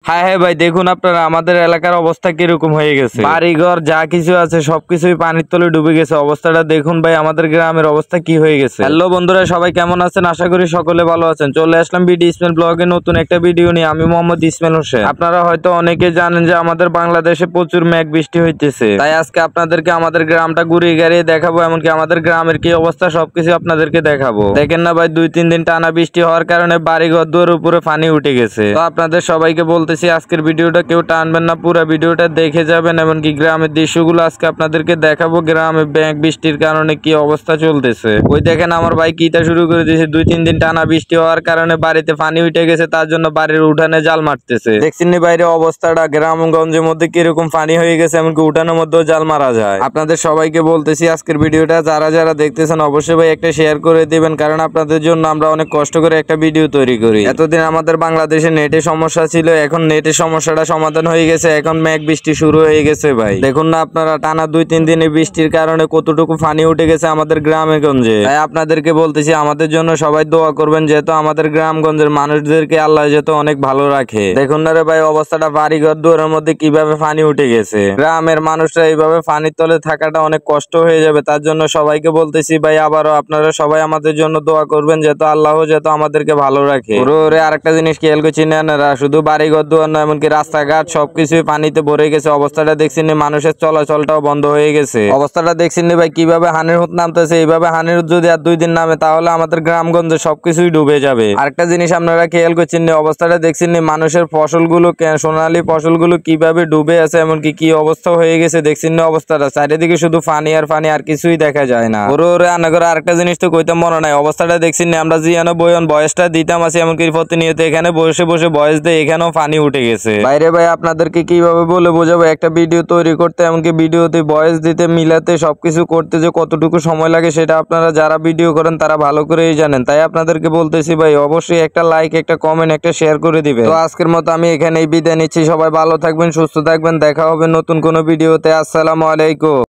হ্যাঁ হ্যাঁ ভাই, দেখুন আপনারা আমাদের এলাকার অবস্থা কিরকম হয়ে গেছে। বাড়িঘর যা কিছু আছে সবকিছুই পানির তলে ডুবে গেছে। অবস্থাটা দেখুন ভাই, আমাদের গ্রামের অবস্থা কি হয়ে গেছে। হ্যালো বন্ধুরা, সবাই কেমন আছেন? আশা করি সকলে ভালো আছেন। চলে আসলাম বিডি ইসমাইল ব্লগে নতুন একটা ভিডিও নিয়ে। আমি মোহাম্মদ ইসমাইল হোসেন। আপনারা হয়তো অনেকে জানেন যে আমাদের বাংলাদেশে প্রচুর মেঘ বৃষ্টি হইতেছে, তাই আজকে আপনাদেরকে আমাদের গ্রামটা ঘুরিয়ে গাড়িয়ে দেখাবো, এমনকি আমাদের গ্রামের কি অবস্থা সবকিছু আপনাদেরকে দেখাবো। দেখেন না ভাই, 2-3 দিন টানা বৃষ্টি হওয়ার কারণে বাড়িঘর দুয়ার উপরে পানি উঠে গেছে। তো আপনাদের সবাইকে বলতেছি আজকের ভিডিওটা কেউ টানবেন না, পুরো ভিডিওটা দেখে যাবেন। এমনকি গ্রামের দৃশ্যগুলো আজকে আপনাদেরকে দেখাবো, গ্রামে মেঘ বৃষ্টির কারণে কি অবস্থা চলতেছে। ওই দেখেন আমার ভাই কিটা শুরু করে দিয়েছে। 2-3 দিন টানা বৃষ্টি হওয়ার কারণে বাড়িতে পানি উঠে গেছে, তার জন্য বাড়ির উঠানে জাল মারতেছে। দেখছেন বাইরে অবস্থাটা গ্রামগঞ্জের মধ্যে কিরকম পানি হয়ে গেছে, এমনকি উঠানের মধ্যেও জাল মারা যায়। আপনাদের সবাইকে বলতেছি আজকের ভিডিওটা যারা যারা দেখতেছেন অবশ্যই ভাই একটা শেয়ার করে দিবেন, কারণ আপনাদের জন্য আমরা অনেক কষ্ট করে একটা ভিডিও তৈরি করি। এতদিন আমাদের বাংলাদেশে নেটের সমস্যা ছিল, এখন নেটের সমস্যাটা সমাধান হয়ে গেছে। এখন মেঘ বৃষ্টি শুরু হয়ে গেছে ভাই। দেখুন না আপনারা, টানা 2-3 দিনের বৃষ্টির কারণে কতটুকু পানি উঠে গেছে আমাদের গ্রামে গঞ্জে। তাই আপনাদেরকে বলতেছি আমাদের জন্য সবাই দোয়া করবেন, যেহেতু আমাদের গ্রামগঞ্জের মানুষদেরকে আল্লাহ যেহেতু অনেক ভালো রাখে। দেখুন না রে ভাই অবস্থাটা, বাড়িঘর দুয়ারের মধ্যে কিভাবে পানি উঠে গেছে। গ্রামের মানুষরা এইভাবে পানির তলে থাকাটা অনেক কষ্ট হয়ে যাবে। তার জন্য সবাইকে বলতেছি ভাই, আবারও আপনারা সবাই আমাদের জন্য দোয়া করবেন, যেহেতু আল্লাহ যেহেতু আমাদেরকে ভালো রাখে। ওরে আরেকটা জিনিস খেয়াল করছি না, শুধু বাড়িঘর দুয়ার নয়, এমনকি রাস্তাঘাট সবকিছুই পানিতে ভরে গেছে। অবস্থাটা দেখছেন, মানুষের চলাচলটাও বন্ধ হয়ে গেছে। অবস্থাটা দেখছেন ভাই কিভাবে হানির হুত নামতেছে। এইভাবে হানির হুত যদি আর 2 দিন নামে তাহলে আমাদের গ্রামগঞ্জে সবকিছুই ডুবে যাবে। আরেকটা জিনিস আপনারা খেয়াল করছেন, অবস্থাটা দেখছেন মানুষের ফসলগুলো, সোনালী ফসলগুলো কিভাবে ডুবে আছে, এমনকি কি অবস্থা হয়ে গেছে দেখছেন অবস্থাটা। চারিদিকে শুধু পানি আর পানি, আর কিছুই দেখা যায় না। ওরে আনা করে আরেকটা জিনিস তো কইতাম মনে নাই। অবস্থাটা দেখছেন আমরা জিয়ানো বয়ন বয়সটা দিতাম আছি, এমনকি প্রতিনিয়ত এখানে বসে বসে বয়স দিয়ে এখানেও পানি উঠে গেছে। বাইরে ভাই আপনাদেরকে কিভাবে বলে বোঝাবো, একটা ভিডিও তৈরি করতে, এমনকি ভিডিওতে বয়স দিতে, মিলাতে, সবকিছু করতে যে কতটুকু সময় লাগে সেটা আপনারা যারা ভিডিও করেন তারা ভালো করেই জানেন। তাই আপনাদেরকে বলতেছি ভাই, অবশ্যই একটা লাইক, একটা কমেন্ট, একটা শেয়ার করে দিবেন। তো আজকের মতো আমি এখানেই বিদায় নিচ্ছি। সবাই ভালো থাকবেন, সুস্থ থাকবেন। দেখা হবে নতুন কোনো ভিডিওতে। আসসালামু আলাইকুম।